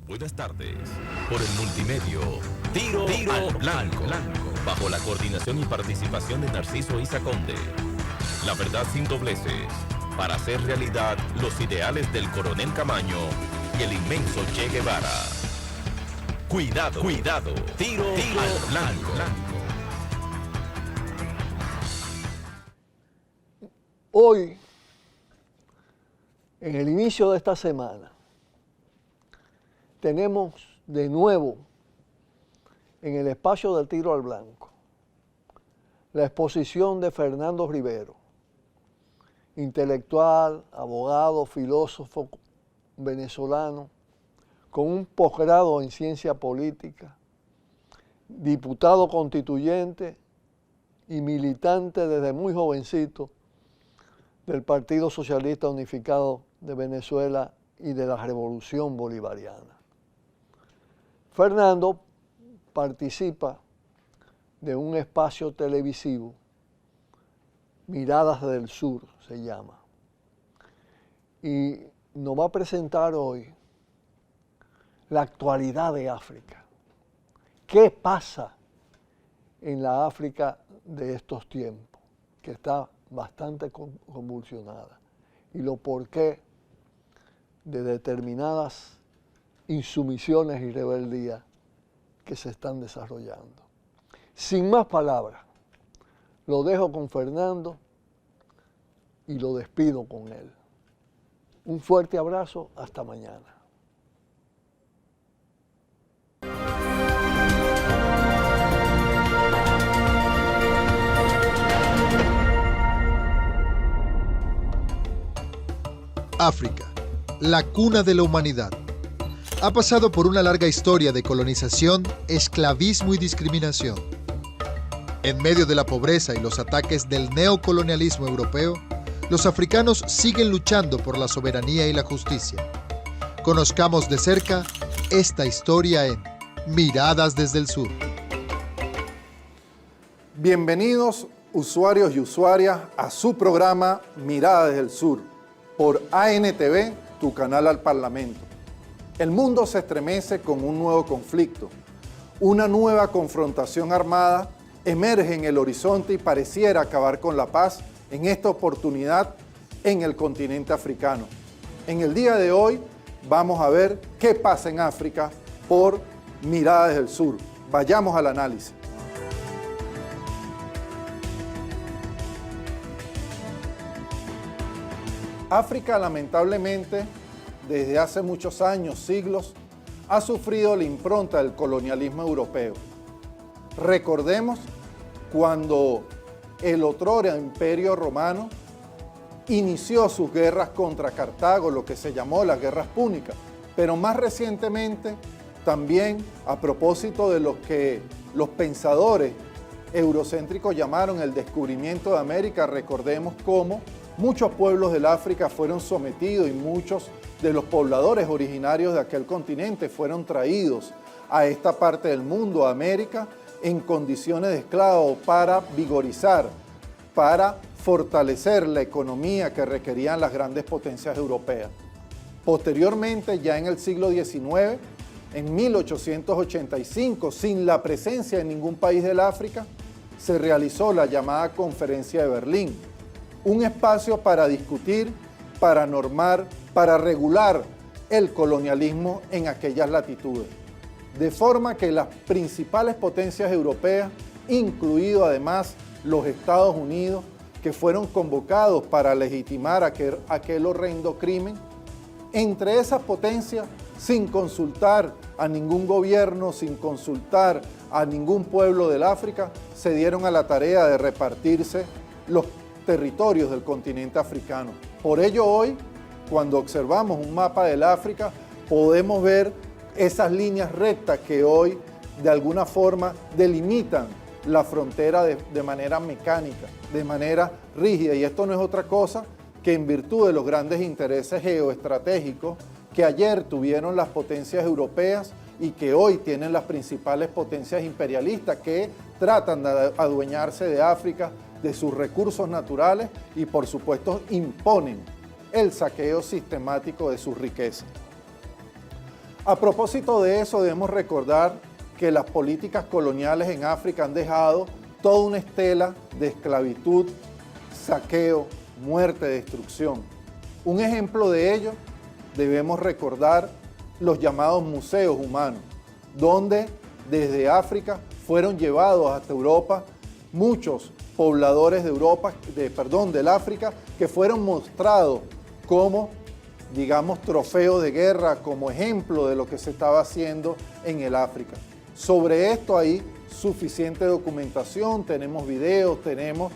Buenas tardes. Por el multimedio, Tiro al Blanco. Bajo la coordinación y participación de Narciso Isa Conde. La verdad sin dobleces. Para hacer realidad los ideales del Coronel Camaño y el inmenso Che Guevara. Cuidado. Tiro al Blanco. Hoy, en el inicio de esta semana, tenemos de nuevo en el espacio del Tiro al Blanco la exposición de Fernando Rivero, intelectual, abogado, filósofo venezolano, con un posgrado en ciencia política, diputado constituyente y militante desde muy jovencito del Partido Socialista Unificado de Venezuela y de la Revolución Bolivariana. Fernando participa de un espacio televisivo, Miradas del Sur se llama, y nos va a presentar hoy la actualidad de África. ¿Qué pasa en la África de estos tiempos, que está bastante convulsionada, y lo porqué de determinadas insumisiones y rebeldías que se están desarrollando? Sin más palabras, lo dejo con Fernando y lo despido con él. Un fuerte abrazo, hasta mañana. África, la cuna de la humanidad. Ha pasado por una larga historia de colonización, esclavismo y discriminación. En medio de la pobreza y los ataques del neocolonialismo europeo, los africanos siguen luchando por la soberanía y la justicia. Conozcamos de cerca esta historia en Miradas desde el Sur. Bienvenidos, usuarios y usuarias, a su programa Miradas desde el Sur, por ANTV, tu canal al Parlamento. El mundo se estremece con un nuevo conflicto. Una nueva confrontación armada emerge en el horizonte y pareciera acabar con la paz en esta oportunidad en el continente africano. En el día de hoy vamos a ver qué pasa en África por Miradas desde el Sur. Vayamos al análisis. África, lamentablemente, desde hace muchos años, siglos, ha sufrido la impronta del colonialismo europeo. Recordemos cuando el otrora Imperio Romano inició sus guerras contra Cartago, lo que se llamó las guerras púnicas, pero más recientemente también a propósito de lo que los pensadores eurocéntricos llamaron el descubrimiento de América, recordemos cómo muchos pueblos del África fueron sometidos y muchos de los pobladores originarios de aquel continente fueron traídos a esta parte del mundo, a América, en condiciones de esclavos para vigorizar, para fortalecer la economía que requerían las grandes potencias europeas. Posteriormente, ya en el siglo XIX, en 1885, sin la presencia de ningún país del África, se realizó la llamada Conferencia de Berlín, un espacio para discutir, para normar, para regular el colonialismo en aquellas latitudes. De forma que las principales potencias europeas, incluido además los Estados Unidos, que fueron convocados para legitimar aquel horrendo crimen, entre esas potencias, sin consultar a ningún gobierno, sin consultar a ningún pueblo del África, se dieron a la tarea de repartirse los territorios del continente africano. Por ello hoy, cuando observamos un mapa del África, podemos ver esas líneas rectas que hoy de alguna forma delimitan la frontera de manera mecánica, de manera rígida, y esto no es otra cosa que en virtud de los grandes intereses geoestratégicos que ayer tuvieron las potencias europeas y que hoy tienen las principales potencias imperialistas que tratan de adueñarse de África, de sus recursos naturales y por supuesto imponen el saqueo sistemático de sus riquezas. A propósito de eso, debemos recordar que las políticas coloniales en África han dejado toda una estela de esclavitud, saqueo, muerte, destrucción. Un ejemplo de ello debemos recordar los llamados museos humanos, donde desde África fueron llevados hasta Europa muchos pobladores del África que fueron mostrados como, digamos, trofeo de guerra, como ejemplo de lo que se estaba haciendo en el África. Sobre esto hay suficiente documentación, tenemos videos, tenemos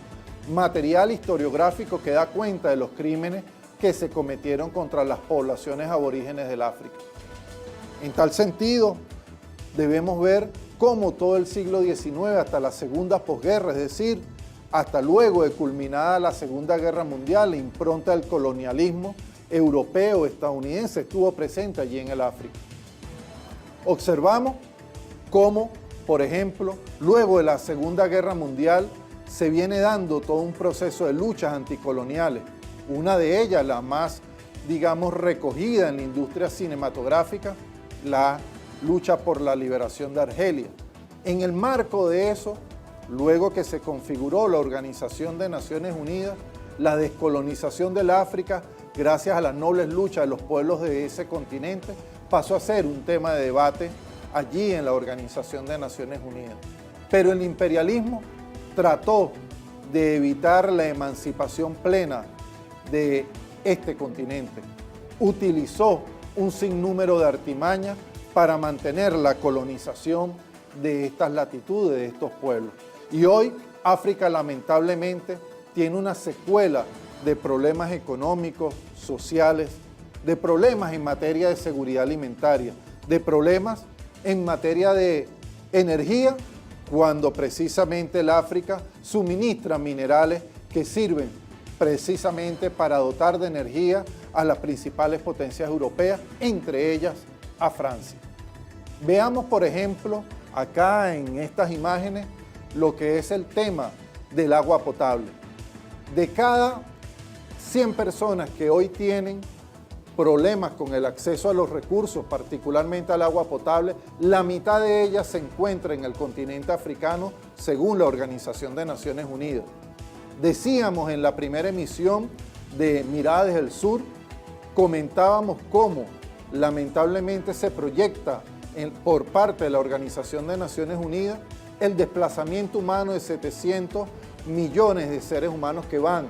material historiográfico que da cuenta de los crímenes que se cometieron contra las poblaciones aborígenes del África. En tal sentido, debemos ver cómo todo el siglo XIX hasta la segunda posguerra, es decir, hasta luego de culminada la Segunda Guerra Mundial, la impronta del colonialismo europeo, estadounidense, estuvo presente allí en el África. Observamos cómo, por ejemplo, luego de la Segunda Guerra Mundial se viene dando todo un proceso de luchas anticoloniales. Una de ellas, la más, digamos, recogida en la industria cinematográfica, la lucha por la liberación de Argelia. En el marco de eso, luego que se configuró la Organización de Naciones Unidas, la descolonización del África, gracias a las nobles luchas de los pueblos de ese continente, pasó a ser un tema de debate allí en la Organización de Naciones Unidas. Pero el imperialismo trató de evitar la emancipación plena de este continente. Utilizó un sinnúmero de artimañas para mantener la colonización de estas latitudes, de estos pueblos. Y hoy África lamentablemente tiene una secuela de problemas económicos, sociales, de problemas en materia de seguridad alimentaria, de problemas en materia de energía, cuando precisamente el África suministra minerales que sirven precisamente para dotar de energía a las principales potencias europeas, entre ellas a Francia. Veamos, por ejemplo, acá en estas imágenes, lo que es el tema del agua potable. De cada 100 personas que hoy tienen problemas con el acceso a los recursos, particularmente al agua potable, la mitad de ellas se encuentra en el continente africano, según la Organización de Naciones Unidas. Decíamos en la primera emisión de Mirada desde el Sur, comentábamos cómo lamentablemente se proyecta por parte de la Organización de Naciones Unidas el desplazamiento humano de 700 millones de seres humanos que van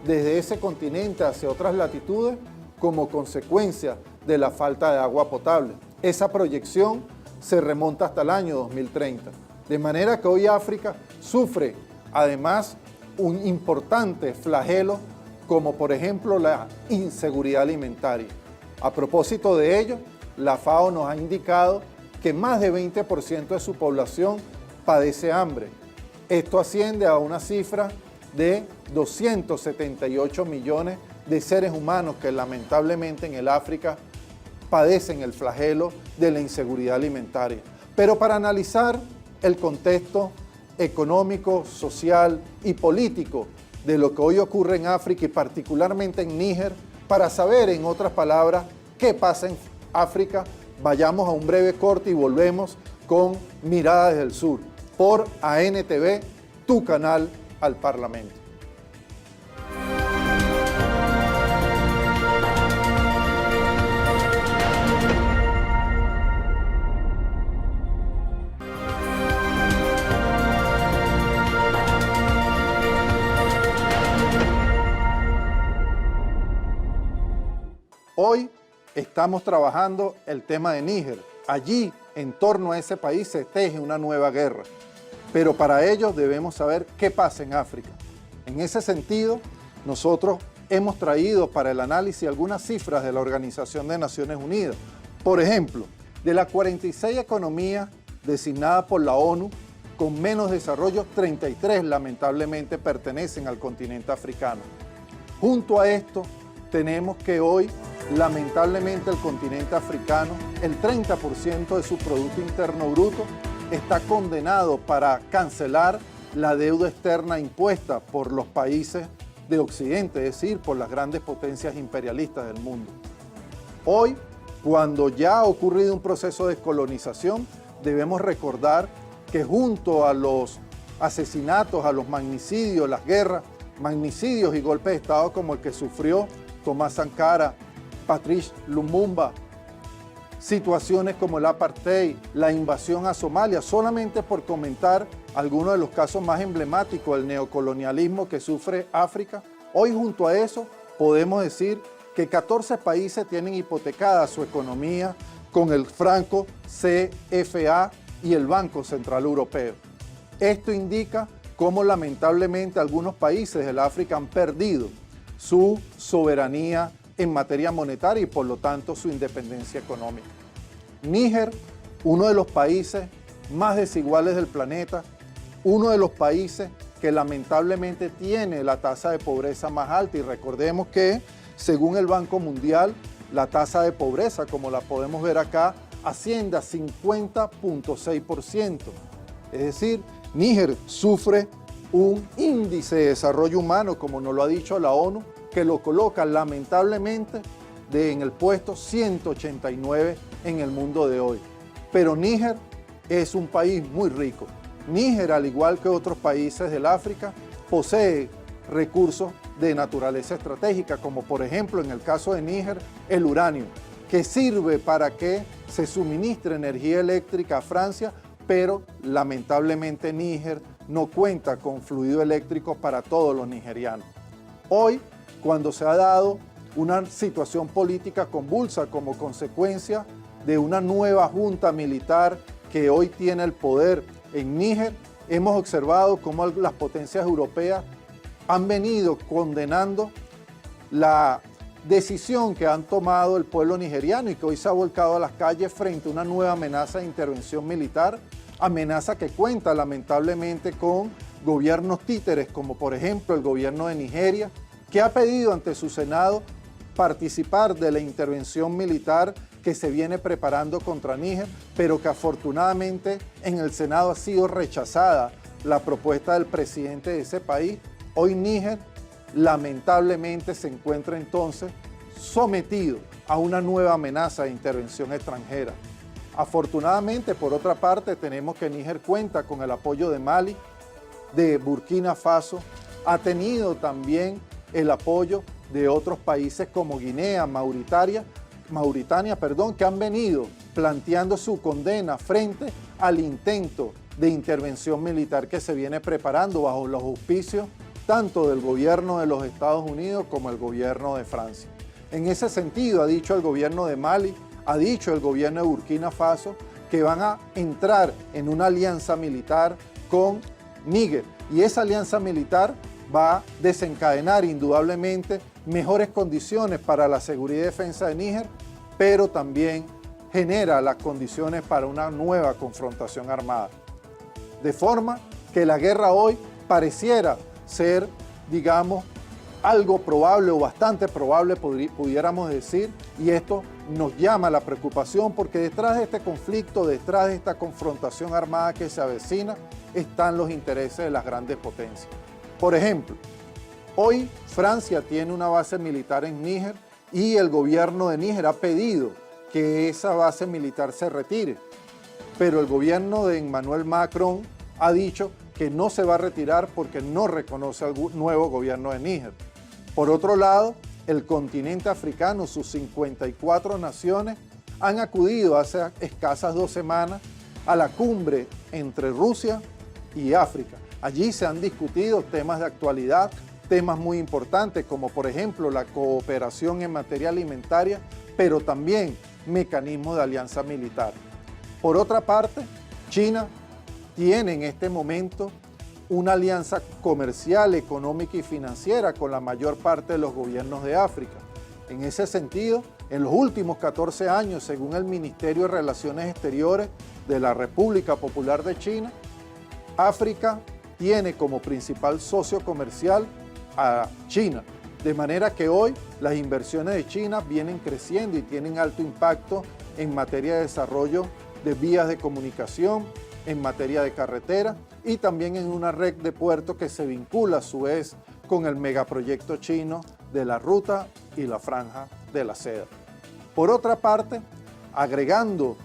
desde ese continente hacia otras latitudes como consecuencia de la falta de agua potable. Esa proyección se remonta hasta el año 2030. De manera que hoy África sufre además un importante flagelo como por ejemplo la inseguridad alimentaria. A propósito de ello, la FAO nos ha indicado que más de 20% de su población padece hambre. Esto asciende a una cifra de 278 millones de seres humanos que lamentablemente en el África padecen el flagelo de la inseguridad alimentaria. Pero para analizar el contexto económico, social y político de lo que hoy ocurre en África y particularmente en Níger, para saber, en otras palabras, qué pasa en África, vayamos a un breve corte y volvemos con Mirada desde el Sur por ANTV, tu canal al Parlamento. Hoy estamos trabajando el tema de Níger. Allí, en torno a ese país, se teje una nueva guerra. Pero para ello debemos saber qué pasa en África. En ese sentido, nosotros hemos traído para el análisis algunas cifras de la Organización de Naciones Unidas. Por ejemplo, de las 46 economías designadas por la ONU, con menos desarrollo, 33 lamentablemente pertenecen al continente africano. Junto a esto, tenemos que hoy, lamentablemente, el continente africano, el 30% de su Producto Interno Bruto está condenado para cancelar la deuda externa impuesta por los países de Occidente, es decir, por las grandes potencias imperialistas del mundo. Hoy, Cuando ya ha ocurrido un proceso de descolonización, debemos recordar que junto a los asesinatos, a los magnicidios, las guerras, magnicidios y golpes de Estado como el que sufrió Thomas Sankara, Patrice Lumumba, situaciones como el apartheid, la invasión a Somalia, solamente por comentar algunos de los casos más emblemáticos del neocolonialismo que sufre África. Hoy junto a eso podemos decir que 14 países tienen hipotecada su economía con el franco CFA y el Banco Central Europeo. Esto indica cómo lamentablemente algunos países del África han perdido su soberanía en materia monetaria y por lo tanto su independencia económica. Níger, uno de los países más desiguales del planeta, uno de los países que lamentablemente tiene la tasa de pobreza más alta, y recordemos que según el Banco Mundial la tasa de pobreza, como la podemos ver acá, asciende a 50.6%. Es decir, Níger sufre un índice de desarrollo humano, como nos lo ha dicho la ONU, que lo coloca lamentablemente en el puesto 189 en el mundo de hoy. Pero Níger es un país muy rico. Níger, al igual que otros países del África, posee recursos de naturaleza estratégica, como por ejemplo en el caso de Níger, el uranio, que sirve para que se suministre energía eléctrica a Francia, pero lamentablemente Níger no cuenta con fluido eléctrico para todos los nigerianos. Hoy, cuando se ha dado una situación política convulsa como consecuencia de una nueva junta militar que hoy tiene el poder en Níger, hemos observado cómo las potencias europeas han venido condenando la decisión que han tomado el pueblo nigeriano y que hoy se ha volcado a las calles frente a una nueva amenaza de intervención militar, amenaza que cuenta lamentablemente con gobiernos títeres como por ejemplo el gobierno de Nigeria, que ha pedido ante su Senado participar de la intervención militar que se viene preparando contra Níger, pero que afortunadamente en el Senado ha sido rechazada la propuesta del presidente de ese país. Hoy Níger lamentablemente se encuentra entonces sometido a una nueva amenaza de intervención extranjera. Afortunadamente, por otra parte, tenemos que Níger cuenta con el apoyo de Mali, de Burkina Faso, ha tenido también el apoyo de otros países como Guinea, Mauritania, que han venido planteando su condena frente al intento de intervención militar que se viene preparando bajo los auspicios tanto del gobierno de los Estados Unidos como el gobierno de Francia. En ese sentido, ha dicho el gobierno de Mali, ha dicho el gobierno de Burkina Faso que van a entrar en una alianza militar con Níger, y esa alianza militar va a desencadenar indudablemente mejores condiciones para la seguridad y defensa de Níger, pero también genera las condiciones para una nueva confrontación armada. De forma que la guerra hoy pareciera ser, digamos, algo probable o bastante probable, pudiéramos decir, y esto nos llama a la preocupación porque detrás de este conflicto, detrás de esta confrontación armada que se avecina, están los intereses de las grandes potencias. Por ejemplo, hoy Francia tiene una base militar en Níger y el gobierno de Níger ha pedido que esa base militar se retire, pero el gobierno de Emmanuel Macron ha dicho que no se va a retirar porque no reconoce al nuevo gobierno de Níger. Por otro lado, el continente africano, sus 54 naciones, han acudido hace escasas 2 semanas a la cumbre entre Rusia y África. Allí se han discutido temas de actualidad, temas muy importantes como por ejemplo la cooperación en materia alimentaria, pero también mecanismos de alianza militar. Por otra parte, China tiene en este momento una alianza comercial, económica y financiera con la mayor parte de los gobiernos de África. En ese sentido, en los últimos 14 años, según el Ministerio de Relaciones Exteriores de la República Popular de China, África tiene como principal socio comercial a China. De manera que hoy las inversiones de China vienen creciendo y tienen alto impacto en materia de desarrollo de vías de comunicación, en materia de carretera y también en una red de puertos que se vincula a su vez con el megaproyecto chino de la ruta y la franja de la seda. Por otra parte, agregando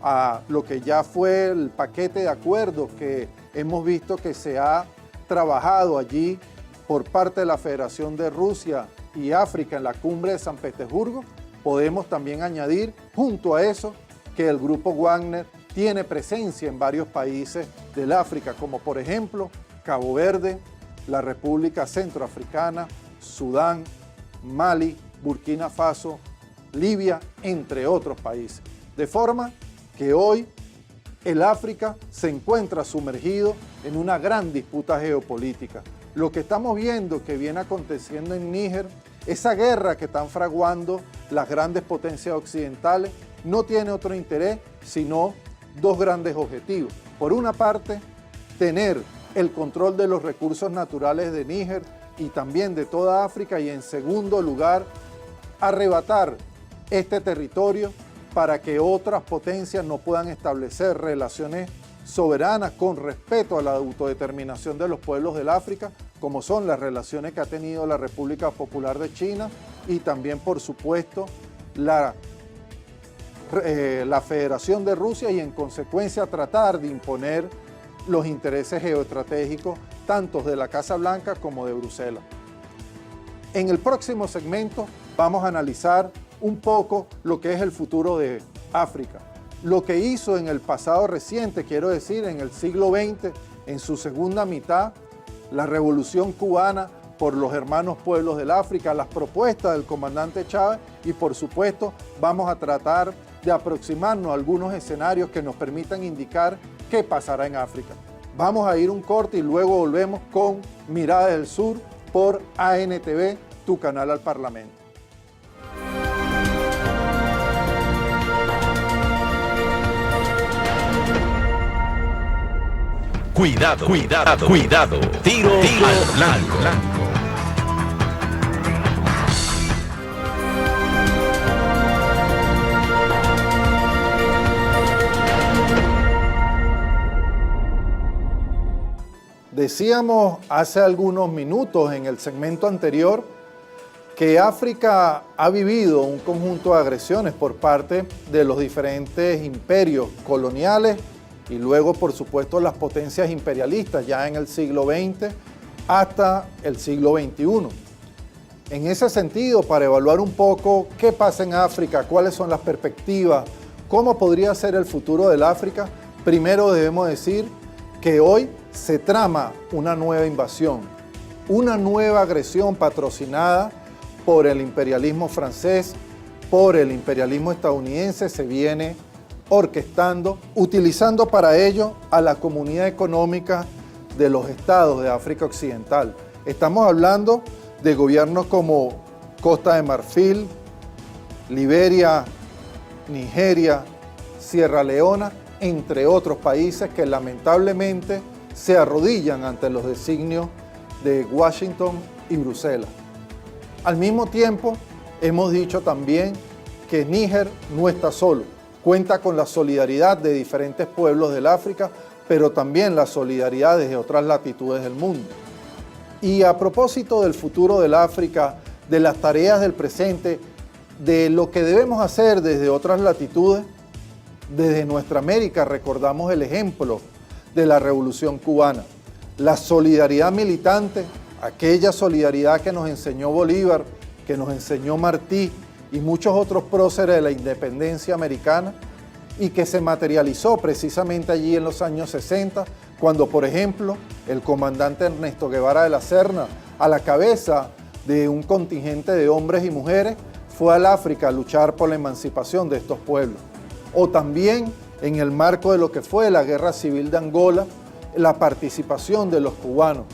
a lo que ya fue el paquete de acuerdos que hemos visto que se ha trabajado allí por parte de la Federación de Rusia y África en la cumbre de San Petersburgo, podemos también añadir junto a eso que el grupo Wagner tiene presencia en varios países del África, como por ejemplo Cabo Verde, la República Centroafricana, Sudán, Mali, Burkina Faso, Libia, entre otros países. De forma que hoy el África se encuentra sumergido en una gran disputa geopolítica. Lo que estamos viendo que viene aconteciendo en Níger, esa guerra que están fraguando las grandes potencias occidentales, no tiene otro interés sino dos grandes objetivos. Por una parte, tener el control de los recursos naturales de Níger y también de toda África, y en segundo lugar, arrebatar este territorio para que otras potencias no puedan establecer relaciones soberanas con respeto a la autodeterminación de los pueblos del África, como son las relaciones que ha tenido la República Popular de China y también, por supuesto, la Federación de Rusia, y en consecuencia tratar de imponer los intereses geoestratégicos tanto de la Casa Blanca como de Bruselas. En el próximo segmento vamos a analizar un poco lo que es el futuro de África, lo que hizo en el pasado reciente, quiero decir, en el siglo XX, en su segunda mitad, la revolución cubana por los hermanos pueblos del África, las propuestas del comandante Chávez, y por supuesto vamos a tratar de aproximarnos a algunos escenarios que nos permitan indicar qué pasará en África. Vamos a ir un corte y luego volvemos con Mirada del Sur por ANTV, tu canal al Parlamento. Cuidado, cuidado, cuidado. Tiro al blanco. Decíamos hace algunos minutos en el segmento anterior que África ha vivido un conjunto de agresiones por parte de los diferentes imperios coloniales y luego, por supuesto, las potencias imperialistas ya en el siglo XX hasta el siglo XXI. En ese sentido, para evaluar un poco qué pasa en África, cuáles son las perspectivas, cómo podría ser el futuro del África, primero debemos decir que hoy se trama una nueva invasión, una nueva agresión patrocinada por el imperialismo francés, por el imperialismo estadounidense, se viene orquestando, utilizando para ello a la comunidad económica de los estados de África Occidental. Estamos hablando de gobiernos como Costa de Marfil, Liberia, Nigeria, Sierra Leona, entre otros países que lamentablemente se arrodillan ante los designios de Washington y Bruselas. Al mismo tiempo, hemos dicho también que Níger no está solo, cuenta con la solidaridad de diferentes pueblos del África, pero también la solidaridad desde otras latitudes del mundo. Y a propósito del futuro del África, de las tareas del presente, de lo que debemos hacer desde otras latitudes, desde nuestra América recordamos el ejemplo de la Revolución Cubana, la solidaridad militante, aquella solidaridad que nos enseñó Bolívar, que nos enseñó Martí y muchos otros próceres de la independencia americana, y que se materializó precisamente allí en los años 60, cuando, por ejemplo, el comandante Ernesto Guevara de la Serna, a la cabeza de un contingente de hombres y mujeres, fue al África a luchar por la emancipación de estos pueblos. O también, en el marco de lo que fue la Guerra Civil de Angola, la participación de los cubanos,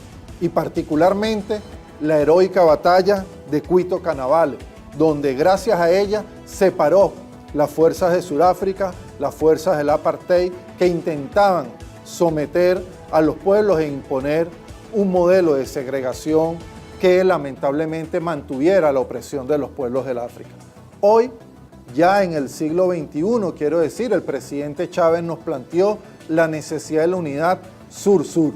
y particularmente la heroica batalla de Cuito Canavales, donde gracias a ella se paró las fuerzas de Sudáfrica, las fuerzas del apartheid, que intentaban someter a los pueblos e imponer un modelo de segregación que lamentablemente mantuviera la opresión de los pueblos del África. Hoy, ya en el siglo XXI, quiero decir, el presidente Chávez nos planteó la necesidad de la unidad sur-sur.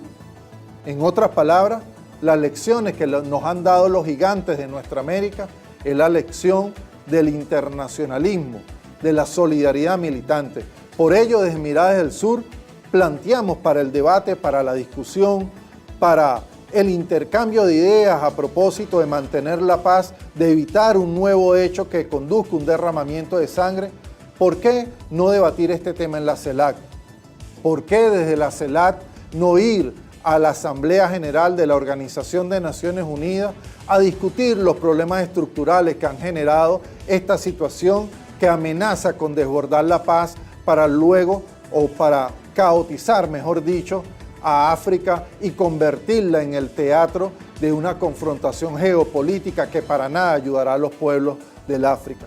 En otras palabras, las lecciones que nos han dado los gigantes de nuestra América es la lección del internacionalismo, de la solidaridad militante. Por ello, desde Miradas del Sur, planteamos para el debate, para la discusión, para el intercambio de ideas a propósito de mantener la paz, de evitar un nuevo hecho que conduzca a un derramamiento de sangre. ¿Por qué no debatir este tema en la CELAC? ¿Por qué desde la CELAC no ir a la Asamblea General de la Organización de Naciones Unidas a discutir los problemas estructurales que han generado esta situación que amenaza con desbordar la paz para luego, o para caotizar, mejor dicho, a África y convertirla en el teatro de una confrontación geopolítica que para nada ayudará a los pueblos del África?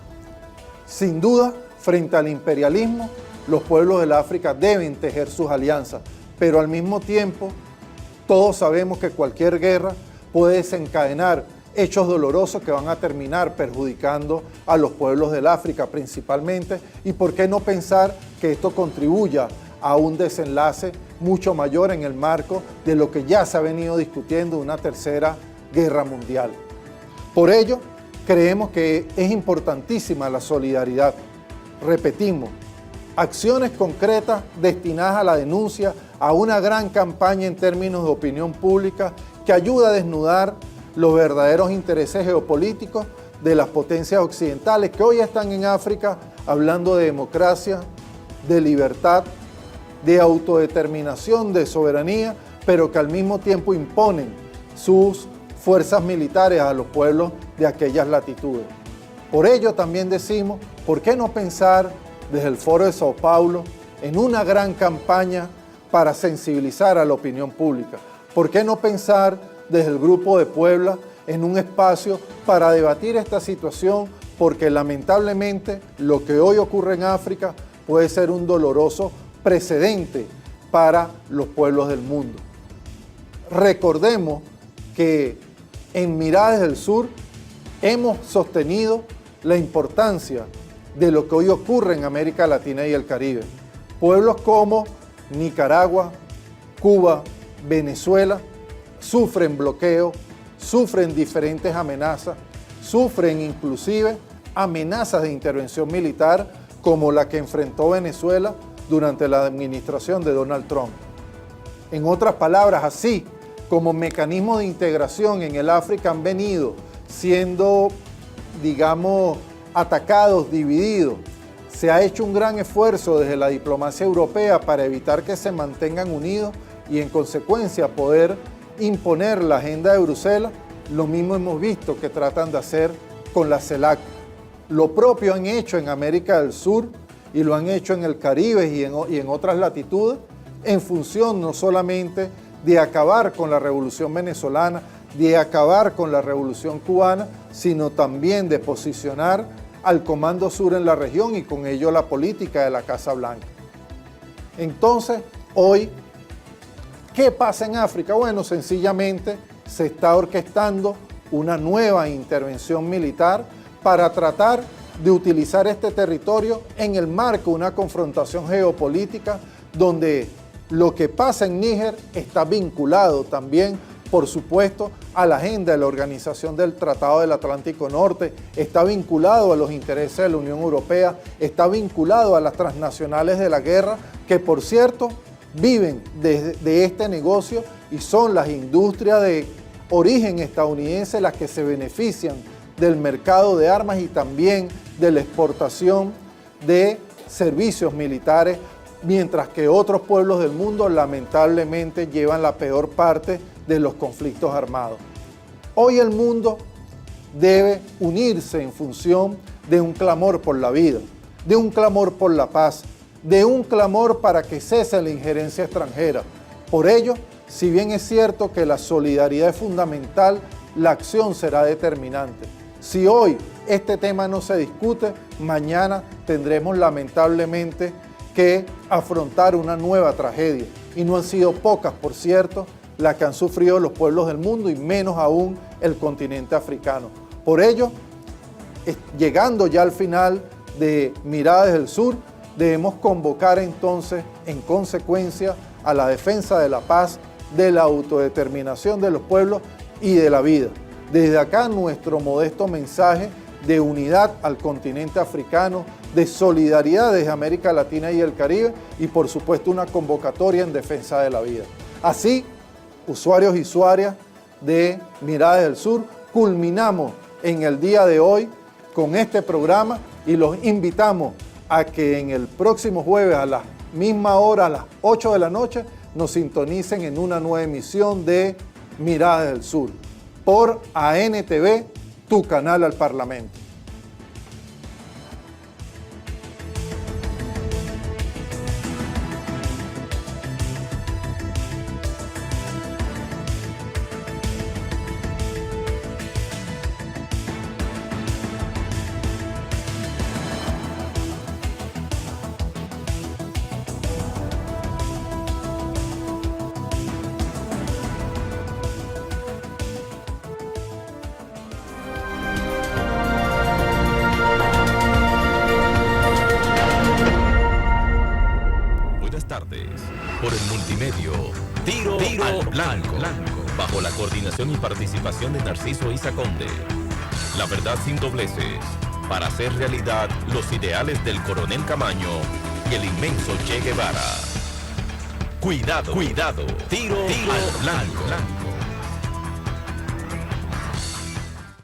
Sin duda, frente al imperialismo, los pueblos del África deben tejer sus alianzas, pero al mismo tiempo, todos sabemos que cualquier guerra puede desencadenar hechos dolorosos que van a terminar perjudicando a los pueblos del África principalmente, y por qué no pensar que esto contribuya a un desenlace mucho mayor en el marco de lo que ya se ha venido discutiendo, una tercera guerra mundial. Por ello, creemos que es importantísima la solidaridad. Repetimos, acciones concretas destinadas a la denuncia, a una gran campaña en términos de opinión pública que ayuda a desnudar los verdaderos intereses geopolíticos de las potencias occidentales que hoy están en África hablando de democracia, de libertad, de autodeterminación, de soberanía, pero que al mismo tiempo imponen sus fuerzas militares a los pueblos de aquellas latitudes. Por ello también decimos, ¿por qué no pensar desde el Foro de Sao Paulo en una gran campaña para sensibilizar a la opinión pública? ¿Por qué no pensar desde el Grupo de Puebla en un espacio para debatir esta situación? Porque lamentablemente lo que hoy ocurre en África puede ser un doloroso precedente para los pueblos del mundo. Recordemos que en Miradas del Sur hemos sostenido la importancia de lo que hoy ocurre en América Latina y el Caribe. Pueblos como Nicaragua, Cuba, Venezuela sufren bloqueo, sufren diferentes amenazas, sufren inclusive amenazas de intervención militar como la que enfrentó Venezuela durante la administración de Donald Trump. En otras palabras, así como mecanismos de integración en el África han venido siendo, digamos, atacados, divididos, se ha hecho un gran esfuerzo desde la diplomacia europea para evitar que se mantengan unidos y en consecuencia poder imponer la agenda de Bruselas. Lo mismo hemos visto que tratan de hacer con la CELAC. Lo propio han hecho en América del Sur y lo han hecho en el Caribe y en otras latitudes, en función no solamente de acabar con la revolución venezolana, de acabar con la revolución cubana, sino también de posicionar al Comando Sur en la región y con ello la política de la Casa Blanca. Entonces, hoy, ¿qué pasa en África? Bueno, sencillamente se está orquestando una nueva intervención militar para tratar de utilizar este territorio en el marco de una confrontación geopolítica donde lo que pasa en Níger está vinculado también, por supuesto, a la agenda de la Organización del Tratado del Atlántico Norte, está vinculado a los intereses de la Unión Europea, está vinculado a las transnacionales de la guerra, que por cierto viven de este negocio y son las industrias de origen estadounidense las que se benefician del mercado de armas y también de la exportación de servicios militares, mientras que otros pueblos del mundo lamentablemente llevan la peor parte de los conflictos armados. Hoy el mundo debe unirse en función de un clamor por la vida, de un clamor por la paz, de un clamor para que cese la injerencia extranjera. Por ello, si bien es cierto que la solidaridad es fundamental, la acción será determinante. Si hoy este tema no se discute, mañana tendremos lamentablemente que afrontar una nueva tragedia. Y no han sido pocas, por cierto, las que han sufrido los pueblos del mundo y menos aún el continente africano. Por ello, llegando ya al final de Miradas del Sur, debemos convocar entonces, en consecuencia, a la defensa de la paz, de la autodeterminación de los pueblos y de la vida. Desde acá nuestro modesto mensaje de unidad al continente africano, de solidaridad desde América Latina y el Caribe y por supuesto una convocatoria en defensa de la vida. Así, usuarios y usuarias de Miradas del Sur, culminamos en el día de hoy con este programa y los invitamos a que en el próximo jueves a la misma hora, a las 8 de la noche, nos sintonicen en una nueva emisión de Miradas del Sur por ANTV, tu canal al Parlamento. Por el multimedio Tiro al Blanco, bajo la coordinación y participación de Narciso Isa Conde. La verdad sin dobleces, para hacer realidad los ideales del coronel Camaño y el inmenso Che Guevara. Cuidado, Tiro al Blanco.